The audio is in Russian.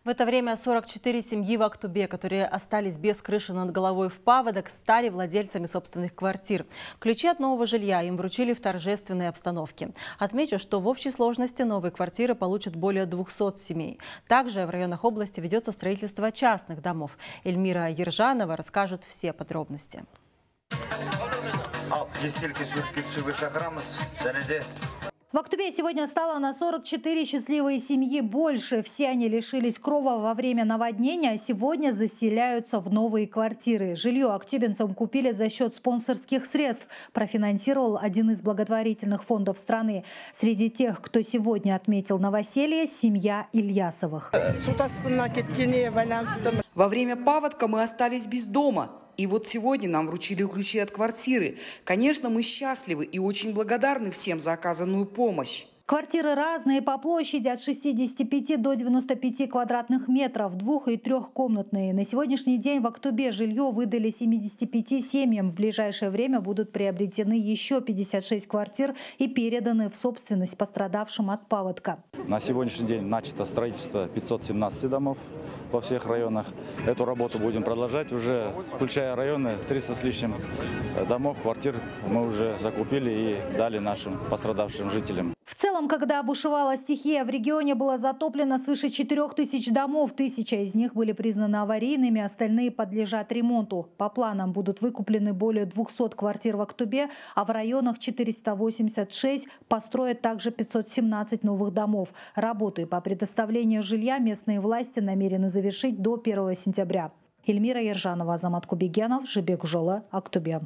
В это время 44 семьи в Актубе, которые остались без крыши над головой в паводок, стали владельцами собственных квартир. Ключи от нового жилья им вручили в торжественной обстановке. Отмечу, что в общей сложности новые квартиры получат более 200 семей. Также в районах области ведется строительство частных домов. Эльмира Ержанова расскажет все подробности. В Актубе сегодня стало на 44 счастливые семьи больше. Все они лишились крова во время наводнения, а сегодня заселяются в новые квартиры. Жилье актюбинцам купили за счет спонсорских средств. Профинансировал один из благотворительных фондов страны. Среди тех, кто сегодня отметил новоселье, семья Ильясовых. Во время паводка мы остались без дома. И вот сегодня нам вручили ключи от квартиры. Конечно, мы счастливы и очень благодарны всем за оказанную помощь. Квартиры разные по площади от 65 до 95 квадратных метров, двух- и трехкомнатные. На сегодняшний день в Актубе жилье выдали 75 семьям. В ближайшее время будут приобретены еще 56 квартир и переданы в собственность пострадавшим от паводка. На сегодняшний день начато строительство 517 домов во всех районах. Эту работу будем продолжать уже, включая районы, 300 с лишним домов, квартир мы уже закупили и дали нашим пострадавшим жителям. В целом, когда бушевала стихия, в регионе было затоплено свыше 4000 домов. 1000 из них были признаны аварийными, остальные подлежат ремонту. По планам будут выкуплены более 200 квартир в Актубе, а в районах 486 построят также 517 новых домов. Работы по предоставлению жилья местные власти намерены завершить до 1 сентября. Эльмира Ержанова, Азамат Кубегенов, Жибек Жолы, Актубе.